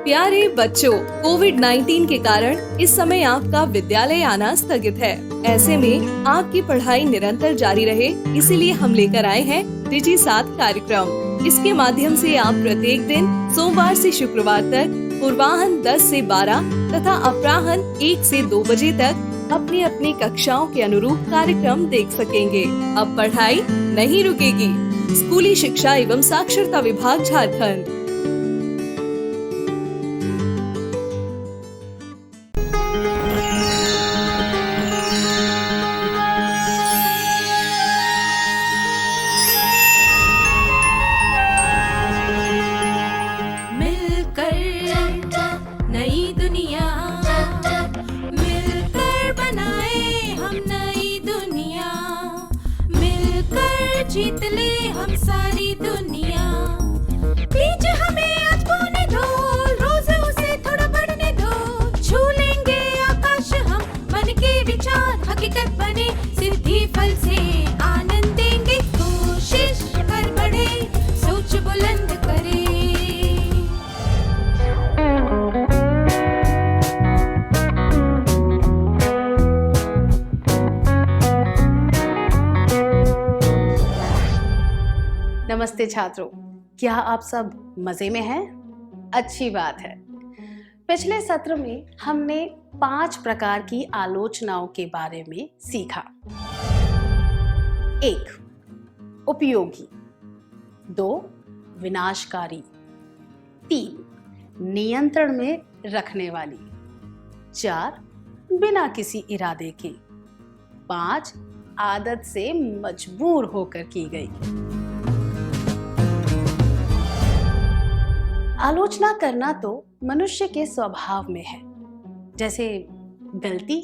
प्यारे बच्चों, कोविड-19 के कारण इस समय आपका विद्यालय आना स्थगित है। ऐसे में आपकी पढ़ाई निरंतर जारी रहे, इसीलिए हम लेकर आए हैं डिजी साथ कार्यक्रम। इसके माध्यम से आप प्रत्येक दिन सोमवार से शुक्रवार तक पूर्वाह्न 10 से 12 तथा अपराह्न 1 से 2 बजे तक अपनी अपनी कक्षाओं के अनुरूप कार्यक्रम देख सकेंगे। अब पढ़ाई नहीं रुकेगी। स्कूली शिक्षा एवं साक्षरता विभाग झारखंड। जीत ले हम सारी दुनिया। बीच हमें आज बोने दो, रोज उसे थोड़ा बढ़ने दो। छू लेंगे आकाश हम, मन के विचार हकीकत बने। सिद्धि फल से आनंद देंगे, कोशिश कर बढ़े, सोच बुलंद करे। नमस्ते छात्रों, क्या आप सब मजे में हैं? अच्छी बात है। पिछले सत्र में हमने 5 प्रकार की आलोचनाओं के बारे में सीखा। 1. उपयोगी। 2. विनाशकारी। 3. नियंत्रण में रखने वाली। 4. बिना किसी इरादे के। 5. आदत से मजबूर होकर की गई। आलोचना करना तो मनुष्य के स्वभाव में है। जैसे गलती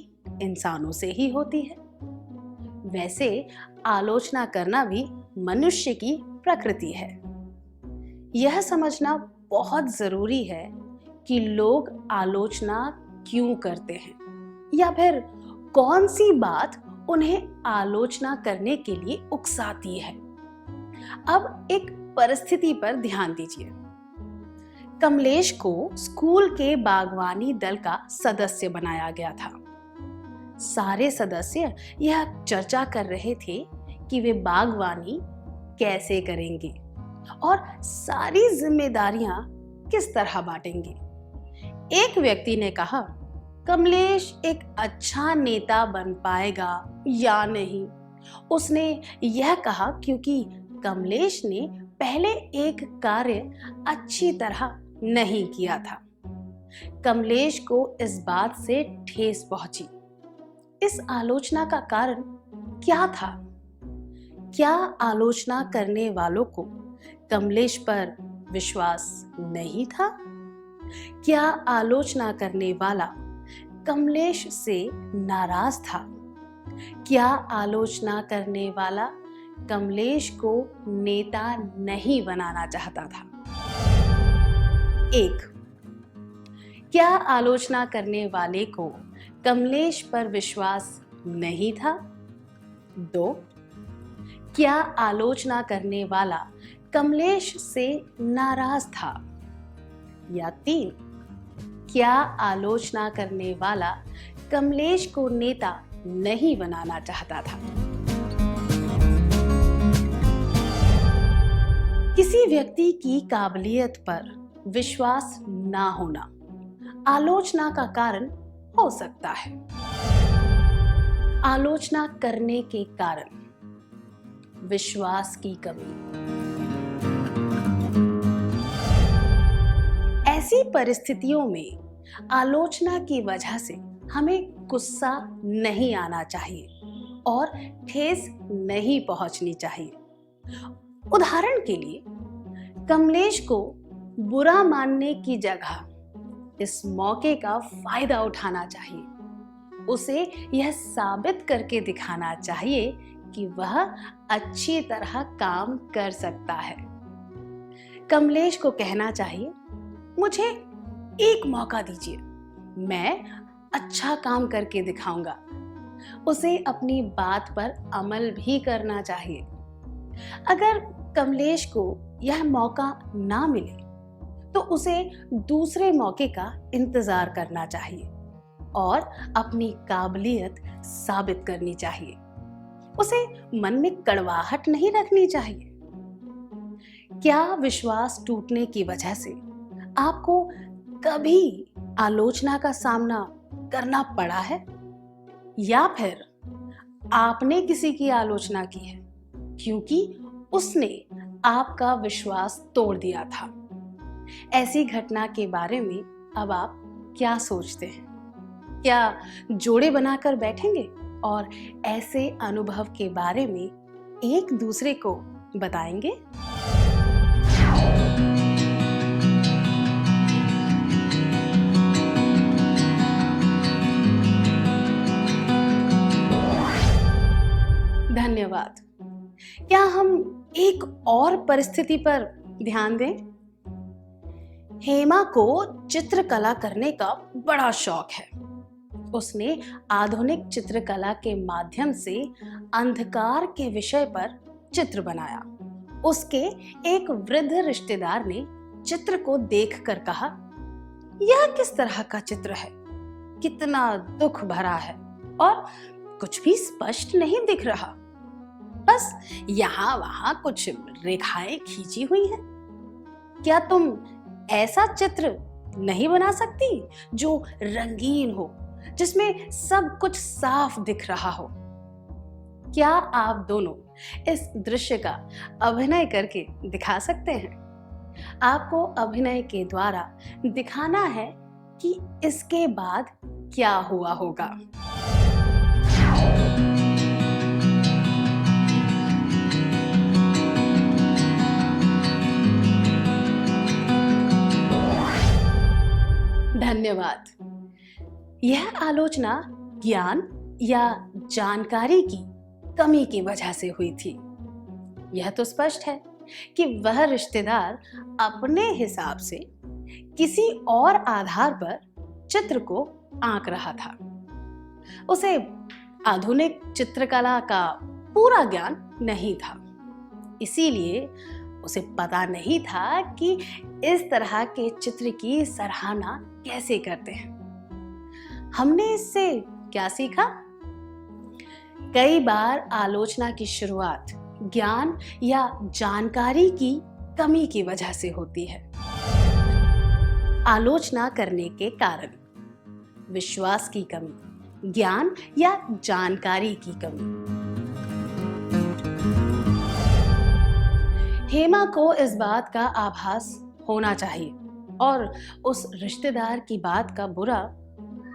इंसानों से ही होती है, वैसे आलोचना करना भी मनुष्य की प्रकृति है। यह समझना बहुत जरूरी है कि लोग आलोचना क्यों करते हैं या फिर कौन सी बात उन्हें आलोचना करने के लिए उकसाती है। अब एक परिस्थिति पर ध्यान दीजिए। कमलेश को स्कूल के बागवानी दल का सदस्य बनाया गया था। सारे सदस्य यह चर्चा कर रहे थे कि वे बागवानी कैसे करेंगे और सारी जिम्मेदारियां किस तरह बांटेंगे। एक व्यक्ति ने कहा, कमलेश एक अच्छा नेता बन पाएगा या नहीं। उसने यह कहा क्योंकि कमलेश ने पहले एक कार्य अच्छी तरह नहीं किया था। कमलेश को इस बात से ठेस पहुंची। इस आलोचना का कारण क्या था? क्या आलोचना करने वालों को कमलेश पर विश्वास नहीं था? क्या आलोचना करने वाला कमलेश से नाराज था? क्या आलोचना करने वाला कमलेश को नेता नहीं बनाना चाहता था? 1. क्या आलोचना करने वाले को कमलेश पर विश्वास नहीं था? 2. क्या आलोचना करने वाला कमलेश से नाराज था? या 3. क्या आलोचना करने वाला कमलेश को नेता नहीं बनाना चाहता था? किसी व्यक्ति की काबिलियत पर विश्वास ना होना आलोचना का कारण हो सकता है। आलोचना करने के कारण विश्वास की कमी। ऐसी परिस्थितियों में आलोचना की वजह से हमें गुस्सा नहीं आना चाहिए और ठेस नहीं पहुंचनी चाहिए। उदाहरण के लिए, कमलेश को बुरा मानने की जगह इस मौके का फायदा उठाना चाहिए। उसे यह साबित करके दिखाना चाहिए कि वह अच्छी तरह काम कर सकता है। कमलेश को कहना चाहिए, मुझे एक मौका दीजिए, मैं अच्छा काम करके दिखाऊंगा। उसे अपनी बात पर अमल भी करना चाहिए। अगर कमलेश को यह मौका ना मिले तो उसे दूसरे मौके का इंतजार करना चाहिए और अपनी काबिलियत साबित करनी चाहिए। उसे मन में कड़वाहट नहीं रखनी चाहिए। क्या विश्वास टूटने की वजह से आपको कभी आलोचना का सामना करना पड़ा है, या फिर आपने किसी की आलोचना की है क्योंकि उसने आपका विश्वास तोड़ दिया था? ऐसी घटना के बारे में अब आप क्या सोचते हैं? क्या जोड़े बनाकर बैठेंगे और ऐसे अनुभव के बारे में एक दूसरे को बताएंगे? धन्यवाद। क्या हम एक और परिस्थिति पर ध्यान दें? हेमा को चित्रकला करने का बड़ा शौक है। उसने आधुनिक चित्रकला के माध्यम से अंधकार के विषय पर चित्र बनाया। उसके एक वृद्ध रिश्तेदार ने चित्र को देखकर कहा, यह किस तरह का चित्र है? कितना दुख भरा है और कुछ भी स्पष्ट नहीं दिख रहा। बस यहाँ वहां कुछ रेखाएं खींची हुई हैं। क्या तुम ऐसा चित्र नहीं बना सकती जो रंगीन हो, जिसमें सब कुछ साफ दिख रहा हो? क्या आप दोनों इस दृश्य का अभिनय करके दिखा सकते हैं? आपको अभिनय के द्वारा दिखाना है कि इसके बाद क्या हुआ होगा। धन्यवाद। यह आलोचना ज्ञान या जानकारी की कमी की वजह से हुई थी। यह तो स्पष्ट है कि वह रिश्तेदार अपने हिसाब से किसी और आधार पर चित्र को आंक रहा था। उसे आधुनिक चित्रकला का पूरा ज्ञान नहीं था, इसीलिए उसे पता नहीं था कि इस तरह के चित्र की सराहना कैसे करते हैं। हमने इससे क्या सीखा? कई बार आलोचना की शुरुआत ज्ञान या जानकारी की कमी की वजह से होती है। आलोचना करने के कारण विश्वास की कमी, ज्ञान या जानकारी की कमी। हेमा को इस बात का आभास होना चाहिए और उस रिश्तेदार की बात का बुरा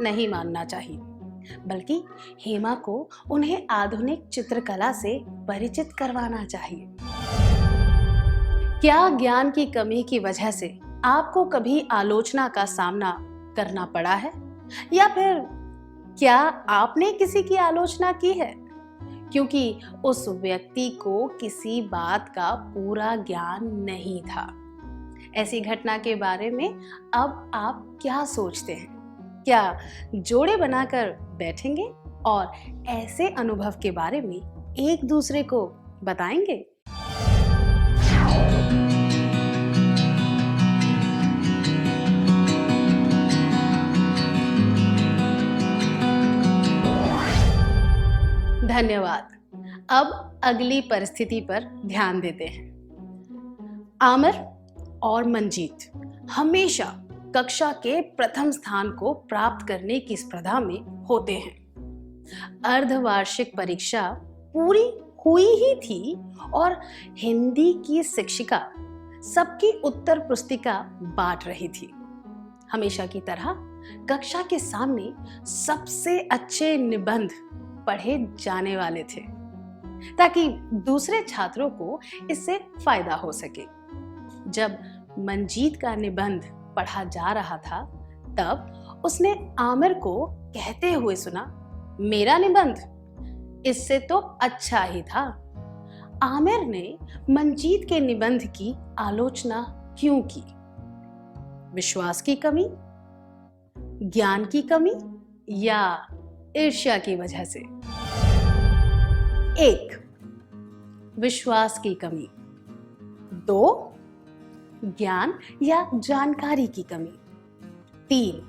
नहीं मानना चाहिए, बल्कि हेमा को उन्हें आधुनिक चित्रकला से परिचित करवाना चाहिए। क्या ज्ञान की कमी की वजह से आपको कभी आलोचना का सामना करना पड़ा है, या फिर क्या आपने किसी की आलोचना की है क्योंकि उस व्यक्ति को किसी बात का पूरा ज्ञान नहीं था? ऐसी घटना के बारे में अब आप क्या सोचते हैं? क्या जोड़े बनाकर बैठेंगे और ऐसे अनुभव के बारे में एक दूसरे को बताएंगे? धन्यवाद। अब अगली परिस्थिति पर ध्यान देते हैं। आमिर और मंजीत हमेशा कक्षा के प्रथम स्थान को प्राप्त करने की स्पर्धा में होते हैं। अर्धवार्षिक परीक्षा पूरी हुई ही थी और हिंदी की शिक्षिका सबकी उत्तर पुस्तिका बांट रही थी। हमेशा की तरह कक्षा के सामने सबसे अच्छे निबंध पढ़े जाने वाले थे ताकि दूसरे छात्रों को इससे फायदा हो सके। जब मंजीत का निबंध पढ़ा जा रहा था तब उसने आमिर को कहते हुए सुना, मेरा निबंध इससे तो अच्छा ही था। आमिर ने मंजीत के निबंध की आलोचना क्यों की? विश्वास की कमी, ज्ञान की कमी या ईर्ष्या की वजह से? 1. विश्वास की कमी। 2. ज्ञान या जानकारी की कमी। 3.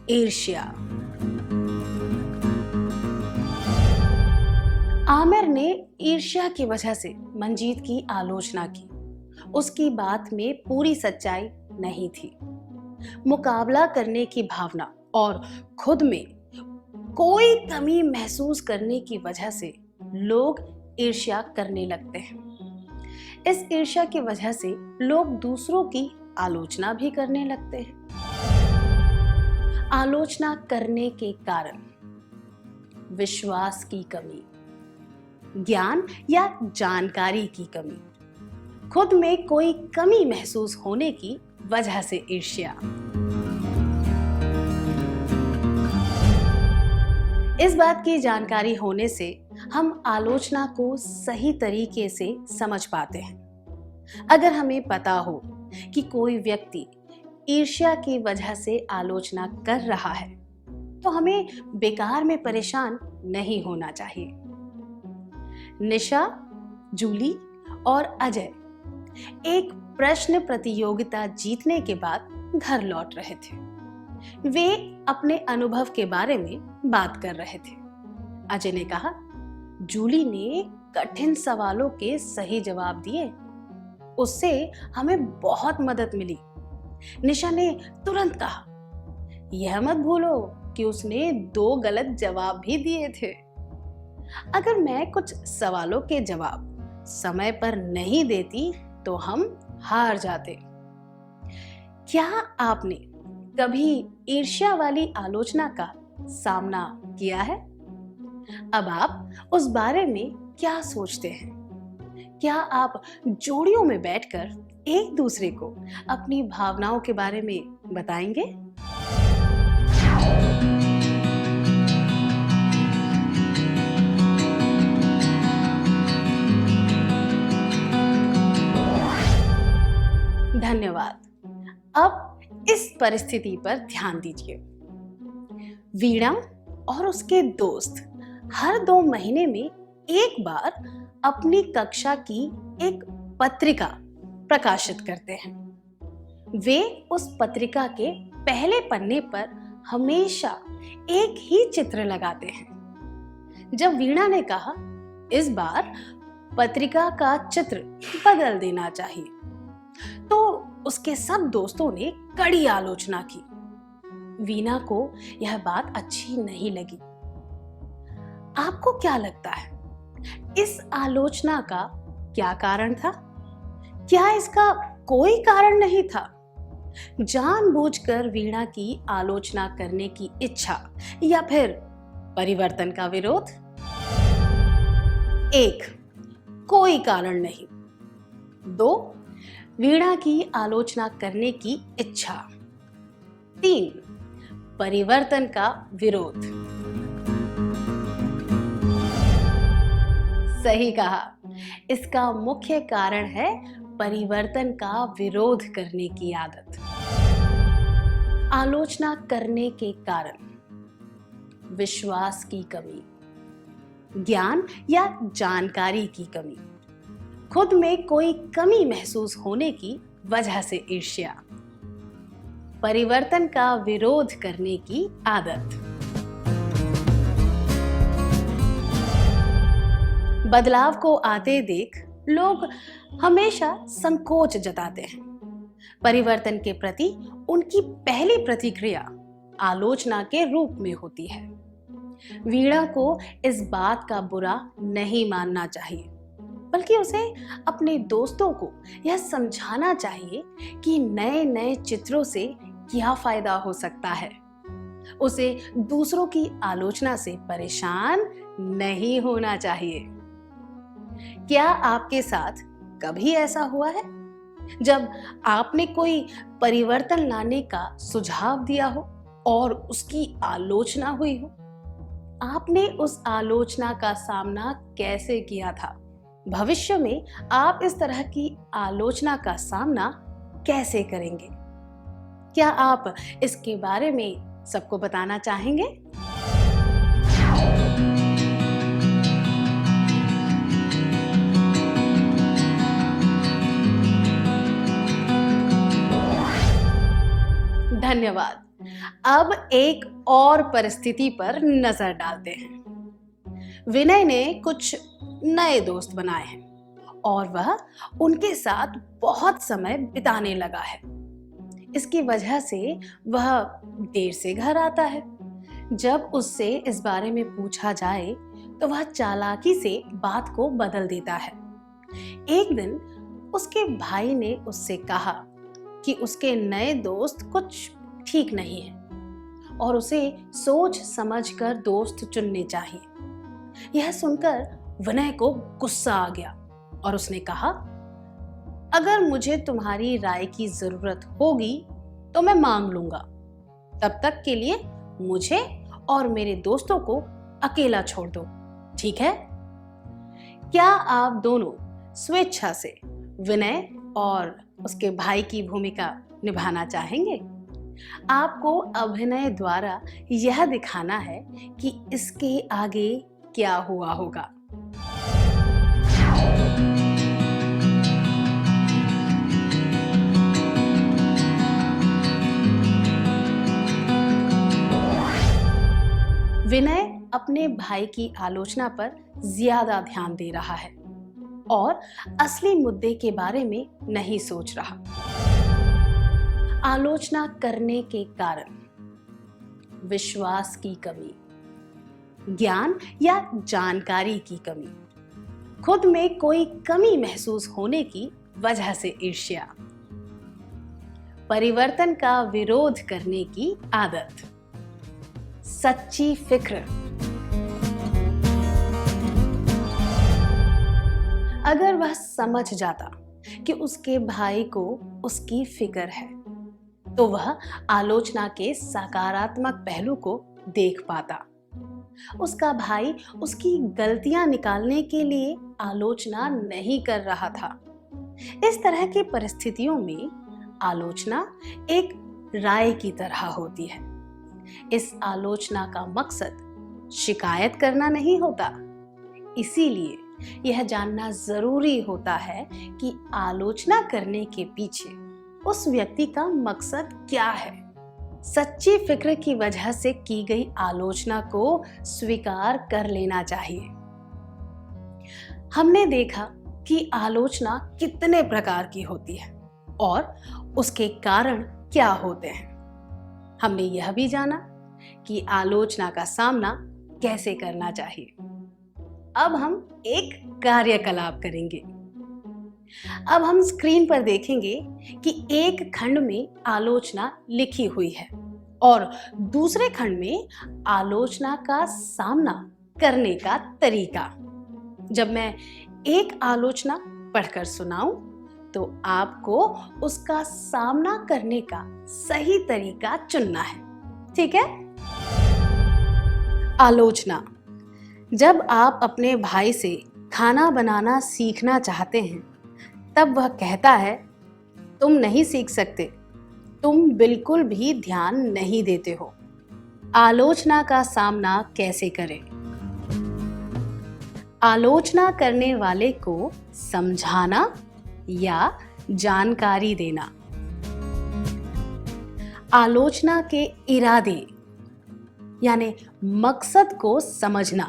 ईर्ष्या। आमिर ने ईर्ष्या की वजह से मंजीत की आलोचना की। उसकी बात में पूरी सच्चाई नहीं थी। मुकाबला करने की भावना और खुद में कोई कमी महसूस करने की वजह से लोग ईर्ष्या करने लगते हैं। इस ईर्ष्या की वजह से लोग दूसरों की आलोचना भी करने लगते हैं। आलोचना करने के कारण विश्वास की कमी, ज्ञान या जानकारी की कमी, खुद में कोई कमी महसूस होने की वजह से ईर्ष्या। इस बात की जानकारी होने से हम आलोचना को सही तरीके से समझ पाते हैं। अगर हमें पता हो कि कोई व्यक्ति ईर्ष्या की वजह से आलोचना कर रहा है तो हमें बेकार में परेशान नहीं होना चाहिए। निशा, जूली और अजय एक प्रश्न प्रतियोगिता जीतने के बाद घर लौट रहे थे। वे अपने अनुभव के बारे में बात कर रहे थे। अजय ने कहा, जूली ने कठिन सवालों के सही जवाब दिए, उससे हमें बहुत मदद मिली। निशा ने तुरंत कहा, यह मत भूलो कि उसने 2 गलत जवाब भी दिए थे। अगर मैं कुछ सवालों के जवाब समय पर नहीं देती तो हम हार जाते। क्या आपने कभी ईर्ष्या वाली आलोचना का सामना किया है? अब आप उस बारे में क्या सोचते हैं? क्या आप जोड़ियों में बैठकर एक दूसरे को अपनी भावनाओं के बारे में बताएंगे? धन्यवाद। अब इस परिस्थिति पर ध्यान दीजिए। वीणा और उसके दोस्त हर 2 महीने में एक बार अपनी कक्षा की एक पत्रिका प्रकाशित करते हैं। वे उस पत्रिका के पहले पन्ने पर हमेशा एक ही चित्र लगाते हैं। जब वीणा ने कहा, इस बार पत्रिका का चित्र बदल देना चाहिए, तो उसके सब दोस्तों ने कड़ी आलोचना की। वीणा को यह बात अच्छी नहीं लगी। आपको क्या लगता है, इस आलोचना का क्या कारण था? क्या इसका कोई कारण नहीं था? जानबूझकर वीणा की आलोचना करने की इच्छा या फिर परिवर्तन का विरोध? 1. कोई कारण नहीं। 2. वीणा की आलोचना करने की इच्छा। 3. परिवर्तन का विरोध। सही कहा। इसका मुख्य कारण है परिवर्तन का विरोध करने की आदत। आलोचना करने के कारण विश्वास की कमी, ज्ञान या जानकारी की कमी, खुद में कोई कमी महसूस होने की वजह से ईर्ष्या, परिवर्तन का विरोध करने की आदत। बदलाव को आते देख लोग हमेशा संकोच जताते हैं। परिवर्तन के प्रति उनकी पहली प्रतिक्रिया आलोचना के रूप में होती है। वीणा को इस बात का बुरा नहीं मानना चाहिए, बल्कि उसे अपने दोस्तों को यह समझाना चाहिए कि नए नए चित्रों से क्या फायदा हो सकता है। उसे दूसरों की आलोचना से परेशान नहीं होना चाहिए। क्या आपके साथ कभी ऐसा हुआ है जब आपने कोई परिवर्तन लाने का सुझाव दिया हो और उसकी आलोचना हुई हो? आपने उस आलोचना का सामना कैसे किया था? भविष्य में आप इस तरह की आलोचना का सामना कैसे करेंगे? क्या आप इसके बारे में सबको बताना चाहेंगे? धन्यवाद। अब एक और परिस्थिति पर नजर डालते हैं। विनय ने कुछ नए दोस्त बनाए हैं और वह उनके साथ बहुत समय बिताने लगा है। इसकी वजह से वह देर से घर आता है। जब उससे इस बारे में पूछा जाए तो वह चालाकी से बात को बदल देता है। एक दिन उसके भाई ने उससे कहा कि उसके नए दोस्त कुछ ठीक नहीं है और उसे सोच समझकर दोस्त चुनने चाहिए। यह सुनकर विनय को गुस्सा आ गया और उसने कहा, अगर मुझे तुम्हारी राय की जरूरत होगी तो मैं मांग लूंगा। तब तक के लिए मुझे और मेरे दोस्तों को अकेला छोड़ दो, ठीक है? क्या आप दोनों स्वेच्छा से विनय और उसके भाई की भूमिका निभाना चाहेंगे? आपको अभिनय द्वारा यह दिखाना है कि इसके आगे क्या हुआ होगा। विनय अपने भाई की आलोचना पर ज्यादा ध्यान दे रहा है और असली मुद्दे के बारे में नहीं सोच रहा। आलोचना करने के कारण विश्वास की कमी, ज्ञान या जानकारी की कमी, खुद में कोई कमी महसूस होने की वजह से ईर्ष्या, परिवर्तन का विरोध करने की आदत, सच्ची फिक्र। अगर वह समझ जाता कि उसके भाई को उसकी फिक्र है तो वह आलोचना के सकारात्मक पहलू को देख पाता। उसका भाई उसकी गलतियां निकालने के लिए आलोचना नहीं कर रहा था। इस तरह की परिस्थितियों में आलोचना एक राय की तरह होती है। इस आलोचना का मकसद शिकायत करना नहीं होता। इसीलिए यह जानना जरूरी होता है कि आलोचना करने के पीछे उस व्यक्ति का मकसद क्या है। सच्ची फिक्र की वजह से की गई आलोचना को स्वीकार कर लेना चाहिए। हमने देखा कि आलोचना कितने प्रकार की होती है और उसके कारण क्या होते हैं। हमने यह भी जाना कि आलोचना का सामना कैसे करना चाहिए। अब हम एक कार्यकलाप करेंगे। अब हम स्क्रीन पर देखेंगे कि एक खंड में आलोचना लिखी हुई है और दूसरे खंड में आलोचना का सामना करने का तरीका। जब मैं एक आलोचना पढ़कर सुनाऊं तो आपको उसका सामना करने का सही तरीका चुनना है, ठीक है? आलोचना। जब आप अपने भाई से खाना बनाना सीखना चाहते हैं तब वह कहता है, तुम नहीं सीख सकते, तुम बिल्कुल भी ध्यान नहीं देते हो। आलोचना का सामना कैसे करें? आलोचना करने वाले को समझाना या जानकारी देना। आलोचना के इरादे यानी मकसद को समझना।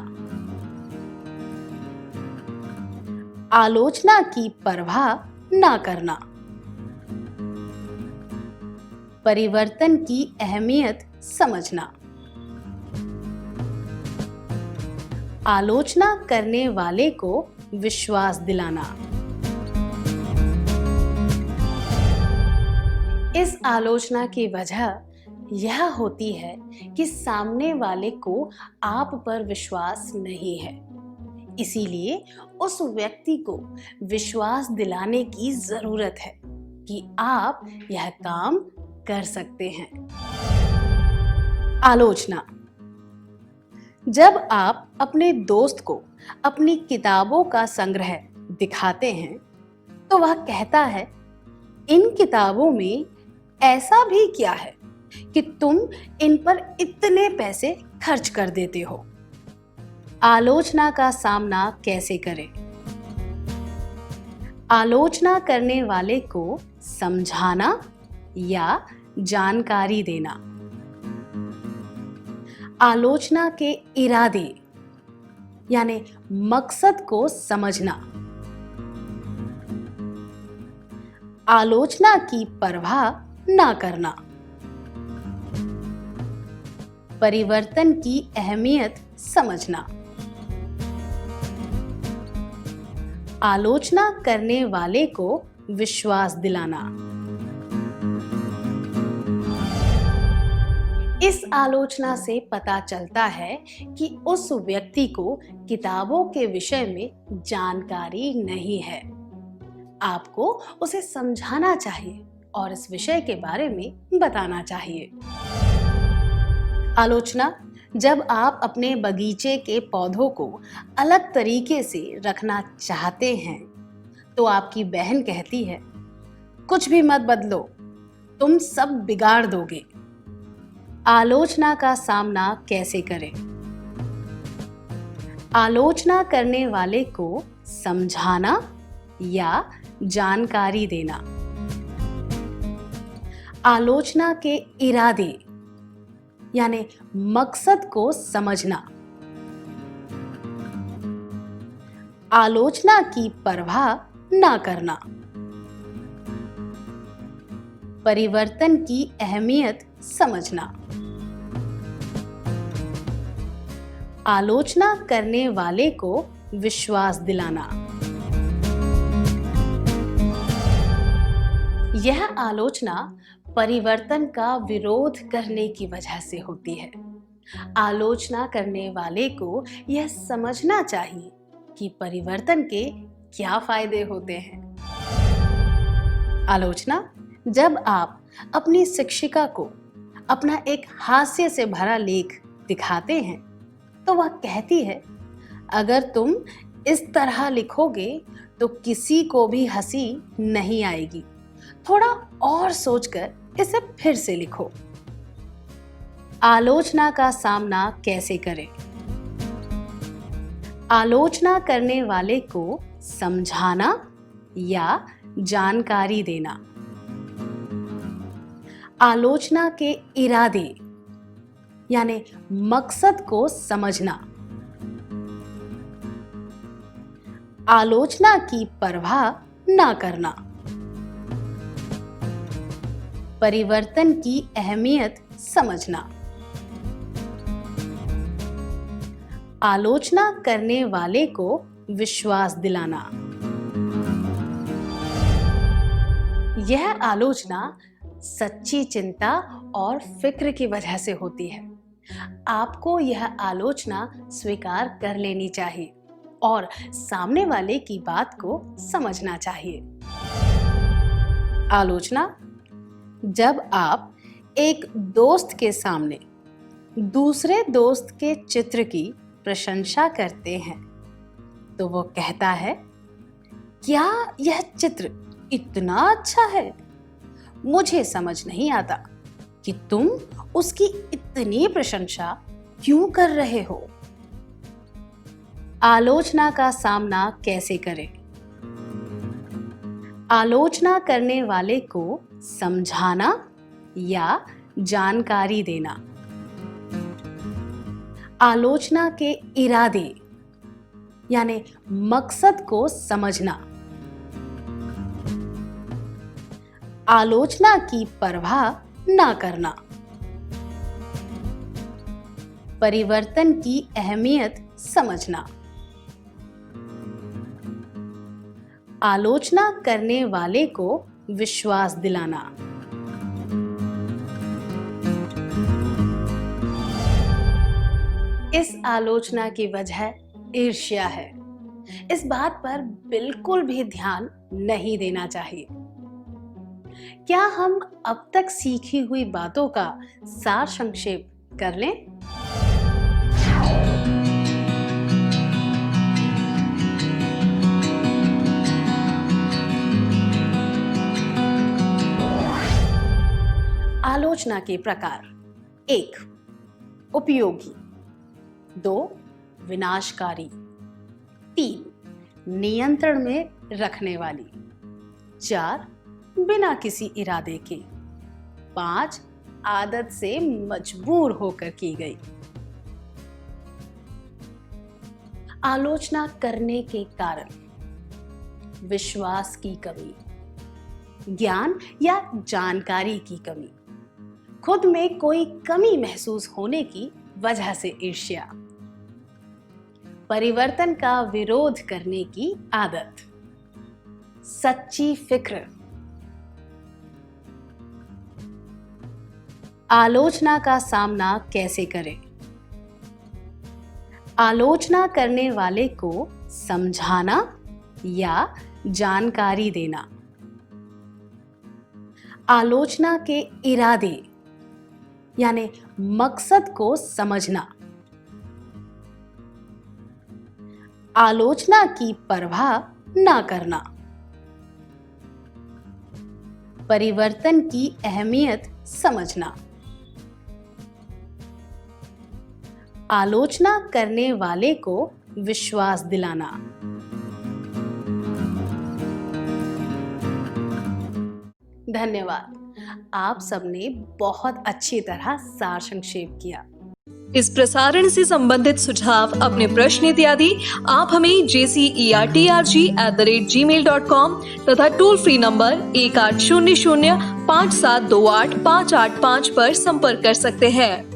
आलोचना की परवाह ना करना। परिवर्तन की अहमियत समझना। आलोचना करने वाले को विश्वास दिलाना। इस आलोचना की वजह यह होती है कि सामने वाले को आप पर विश्वास नहीं है। इसीलिए उस व्यक्ति को विश्वास दिलाने की जरूरत है कि आप यह काम कर सकते हैं। आलोचना। जब आप अपने दोस्त को अपनी किताबों का संग्रह दिखाते हैं तो वह कहता है, इन किताबों में ऐसा भी क्या है कि तुम इन पर इतने पैसे खर्च कर देते हो। आलोचना का सामना कैसे करें? आलोचना करने वाले को समझाना या जानकारी देना। आलोचना के इरादे यानी मकसद को समझना। आलोचना की परवाह ना करना। परिवर्तन की अहमियत समझना। आलोचना करने वाले को विश्वास दिलाना। इस आलोचना से पता चलता है कि उस व्यक्ति को किताबों के विषय में जानकारी नहीं है। आपको उसे समझाना चाहिए और इस विषय के बारे में बताना चाहिए। आलोचना जब आप अपने बगीचे के पौधों को अलग तरीके से रखना चाहते हैं तो आपकी बहन कहती है, कुछ भी मत बदलो, तुम सब बिगाड़ दोगे। आलोचना का सामना कैसे करें? आलोचना करने वाले को समझाना या जानकारी देना। आलोचना के इरादे यानी मकसद को समझना। आलोचना की परवाह ना करना। परिवर्तन की अहमियत समझना। आलोचना करने वाले को विश्वास दिलाना। यह आलोचना परिवर्तन का विरोध करने की वजह से होती है। आलोचना करने वाले को यह समझना चाहिए कि परिवर्तन के क्या फायदे होते हैं। आलोचना जब आप अपनी शिक्षिका को अपना एक हास्य से भरा लेख दिखाते हैं तो वह कहती है, अगर तुम इस तरह लिखोगे तो किसी को भी हंसी नहीं आएगी, थोड़ा और सोचकर इसे फिर से लिखो। आलोचना का सामना कैसे करें? आलोचना करने वाले को समझाना या जानकारी देना। आलोचना के इरादे यानी मकसद को समझना। आलोचना की परवाह ना करना। परिवर्तन की अहमियत समझना। आलोचना करने वाले को विश्वास दिलाना। यह आलोचना सच्ची चिंता और फिक्र की वजह से होती है। आपको यह आलोचना स्वीकार कर लेनी चाहिए और सामने वाले की बात को समझना चाहिए। आलोचना जब आप एक दोस्त के सामने दूसरे दोस्त के चित्र की प्रशंसा करते हैं तो वो कहता है, क्या यह चित्र इतना अच्छा है? मुझे समझ नहीं आता कि तुम उसकी इतनी प्रशंसा क्यों कर रहे हो। आलोचना का सामना कैसे करें? आलोचना करने वाले को समझाना या जानकारी देना। आलोचना के इरादे यानी मकसद को समझना। आलोचना की परवाह ना करना। परिवर्तन की अहमियत समझना। आलोचना करने वाले को विश्वास दिलाना। इस आलोचना की वजह ईर्ष्या है। इस बात पर बिल्कुल भी ध्यान नहीं देना चाहिए। क्या हम अब तक सीखी हुई बातों का सार संक्षेप कर लें? आलोचना के प्रकार: 1. उपयोगी। 2. विनाशकारी। 3. नियंत्रण में रखने वाली। 4. बिना किसी इरादे के। 5 आदत से मजबूर होकर की गई। आलोचना करने के कारण विश्वास की कमी, ज्ञान या जानकारी की कमी, खुद में कोई कमी महसूस होने की वजह से ईर्ष्या, परिवर्तन का विरोध करने की आदत, सच्ची फिक्र, आलोचना का सामना कैसे करें? आलोचना करने वाले को समझाना या जानकारी देना, आलोचना के इरादे यानी मकसद को समझना, आलोचना की परवाह ना करना, परिवर्तन की अहमियत समझना, आलोचना करने वाले को विश्वास दिलाना। धन्यवाद। आप सबने बहुत अच्छी तरह सार संक्षेप किया। इस प्रसारण से संबंधित सुझाव, अपने प्रश्न इत्यादि आप हमें jcerg@gmail.com तथा टोल फ्री नंबर 1800 5728 585 पर संपर्क कर सकते हैं।